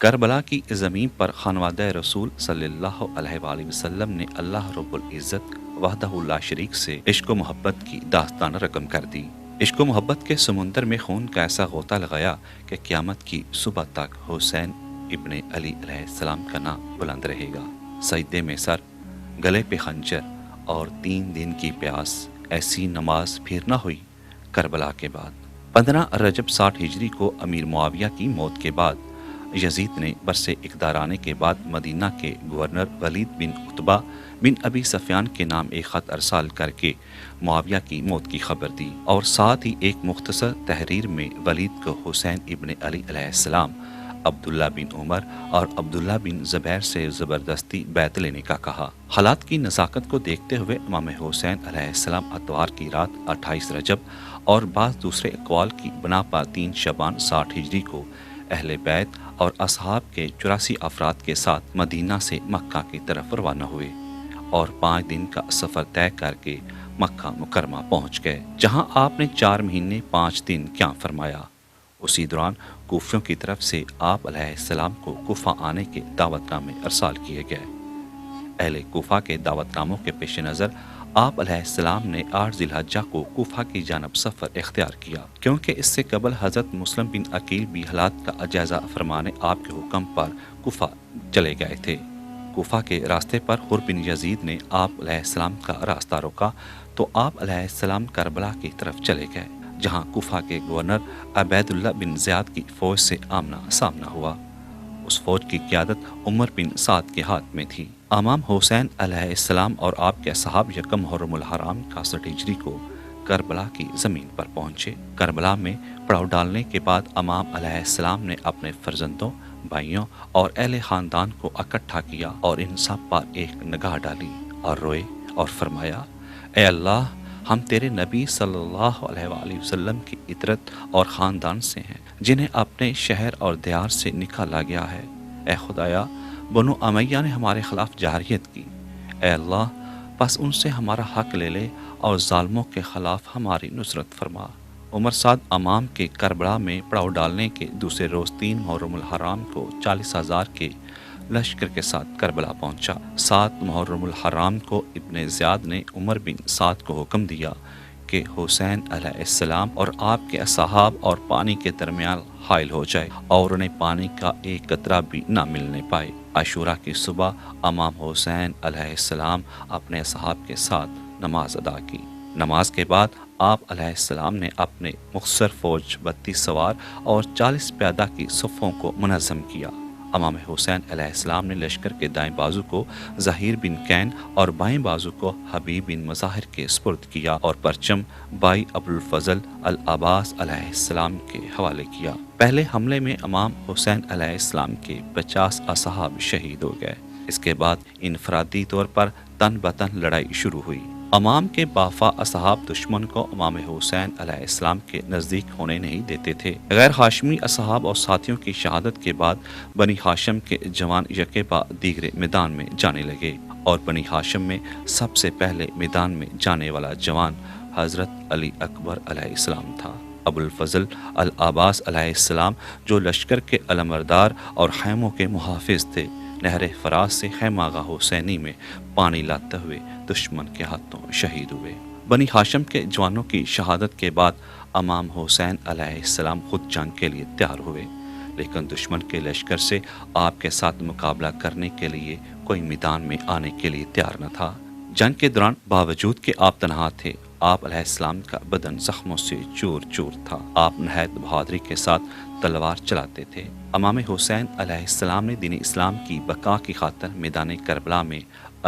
کربلا کی زمین پر خانوادہ رسول صلی اللہ علیہ وآلہ وسلم نے اللہ رب العزت وحدہ لا شریک سے عشق و محبت کی داستان رقم کر دی۔ عشق و محبت کے سمندر میں خون کا ایسا غوطہ لگایا کہ قیامت کی صبح تک حسین ابن علی علیہ السلام کا نام بلند رہے گا۔ سجدے میں سر، گلے پہ خنجر اور 3 دن کی پیاس، ایسی نماز پھر نہ ہوئی کربلا کے بعد۔ 15 رجب 60 ہجری کو امیر معاویہ کی موت کے بعد یزید نے برسِ اقتدار آنے کے بعد مدینہ کے گورنر ولید بن عتبہ بن ابی سفیان کے نام ایک خط ارسال کر کے معاویہ کی موت کی خبر دی، اور ساتھ ہی ایک مختصر تحریر میں ولید کو حسین ابن علی علیہ السلام، عبداللہ بن عمر اور عبداللہ بن زبیر سے زبردستی بیعت لینے کا کہا۔ حالات کی نزاکت کو دیکھتے ہوئے امام حسین علیہ السلام اتوار کی رات 28 رجب اور بعض دوسرے اقوال کی بنا پر 3 شعبان 60 ہجری کو اہل بیت اور اصحاب کے 84 افراد کے ساتھ مدینہ سے مکہ کی طرف روانہ ہوئے اور 5 دن کا سفر طے کر کے مکہ مکرمہ پہنچ گئے، جہاں آپ نے 4 مہینے 5 دن قیام فرمایا۔ اسی دوران کوفیوں کی طرف سے آپ علیہ السلام کو کوفہ آنے کے دعوت نامے ارسال کیے گئے۔ اہل کوفہ کے دعوت ناموں کے پیش نظر آپ علیہ السلام نے 8 ذی الحجہ کو کوفہ کی جانب سفر اختیار کیا، کیونکہ اس سے قبل حضرت مسلم بن عقیل بھی حالات کا جائزہ فرمانے آپ کے حکم پر کوفہ چلے گئے تھے۔ کوفہ کے راستے پر حر بن یزید نے آپ علیہ السلام کا راستہ روکا تو آپ علیہ السلام کربلا کی طرف چلے گئے، جہاں کوفہ کے گورنر عبید اللہ بن زیاد کی فوج سے آمنا سامنا ہوا۔ اس فوج کی قیادت عمر بن سعد کے ہاتھ میں تھی۔ امام حسین علیہ السلام اور آپ کے اصحاب یکم محرم الحرام 61 ہجری کو کربلا کی زمین پر پہنچے۔ کربلا میں پڑاؤ ڈالنے کے بعد امام علیہ السلام نے اپنے فرزندوں، بھائیوں اور اہل خاندان کو اکٹھا کیا اور ان سب پر ایک نگاہ ڈالی اور روئے اور فرمایا، اے اللہ، ہم تیرے نبی صلی اللہ علیہ وآلہ وسلم کی عطرت اور خاندان سے ہیں، جنہیں اپنے شہر اور دیار سے نکالا گیا ہے۔ اے خدایا، بنو امیہ نے ہمارے خلاف جارحیت کی، اے اللہ، پس ان سے ہمارا حق لے لے اور ظالموں کے خلاف ہماری نصرت فرما۔ عمر سعد امام کے کربلا میں پڑاؤ ڈالنے کے دوسرے روز 3 محرم الحرام کو 40,000 کے لشکر کے ساتھ کربلا پہنچا۔ 7 محرم الحرام کو ابن زیاد نے عمر بن سعد کو حکم دیا کہ حسین علیہ السلام اور آپ کے اصحاب اور پانی کے درمیان حائل ہو جائے اور انہیں پانی کا ایک قطرہ بھی نہ ملنے پائے۔ عاشورہ کی صبح امام حسین علیہ السلام اپنے اصحاب کے ساتھ نماز ادا کی۔ نماز کے بعد آپ علیہ السلام نے اپنے مختصر فوج 32 سوار اور 40 پیادہ کی صفوں کو منظم کیا۔ امام حسین علیہ السلام نے لشکر کے دائیں بازو کو ظہیر بن کین اور بائیں بازو کو حبیب بن مظاہر کے سپرد کیا اور پرچم بھائی ابوالفضل العباس علیہ السلام کے حوالے کیا۔ پہلے حملے میں امام حسین علیہ السلام کے 50 اصحاب شہید ہو گئے۔ اس کے بعد انفرادی طور پر تن بتن لڑائی شروع ہوئی۔ امام کے بافا اصحاب دشمن کو امام حسین علیہ السلام کے نزدیک ہونے نہیں دیتے تھے۔ غیر ہاشمی اصحاب اور ساتھیوں کی شہادت کے بعد بنی ہاشم کے جوان یکے بعد دیگرے میدان میں جانے لگے، اور بنی ہاشم میں سب سے پہلے میدان میں جانے والا جوان حضرت علی اکبر علیہ السلام تھا۔ ابوالفضل العباس علیہ السلام جو لشکر کے علمبردار اور خیموں کے محافظ تھے، نہر فرات سے خیمہ گاہ حسینی میں پانی لاتے ہوئے دشمن کے ہاتھوں شہید ہوئے۔ بنی ہاشم کے جوانوں کی شہادت کے بعد امام حسین علیہ السلام خود جنگ کے لیے تیار ہوئے، لیکن دشمن کے لشکر سے آپ کے ساتھ مقابلہ کرنے کے لیے کوئی میدان میں آنے کے لیے تیار نہ تھا۔ جنگ کے دوران باوجود کہ آپ تنہا تھے، آپ علیہ السلام کا بدن زخموں سے چور چور تھا۔ آپ نہایت بہادری کے ساتھ تلوار چلاتے تھے۔ امام حسین علیہ السلام نے دین اسلام کی بقا کی خاطر میدان کربلا میں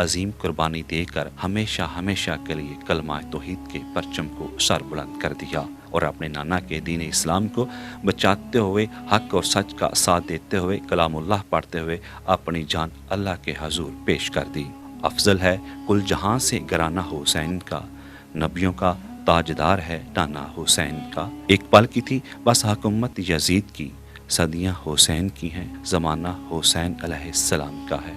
عظیم قربانی دے کر ہمیشہ ہمیشہ کے لیے کلمہ توحید کے پرچم کو سر بلند کر دیا اور اپنے نانا کے دین اسلام کو بچاتے ہوئے، حق اور سچ کا ساتھ دیتے ہوئے، کلام اللہ پڑھتے ہوئے اپنی جان اللہ کے حضور پیش کر دی۔ افضل ہے کل جہاں سے گھرانہ حسین کا، نبیوں کا تاجدار ہے نانا حسین کا۔ ایک پل کی تھی بس حکومت یزید کی، صدیاں حسین کی ہیں، زمانہ حسین علیہ السلام کا ہے۔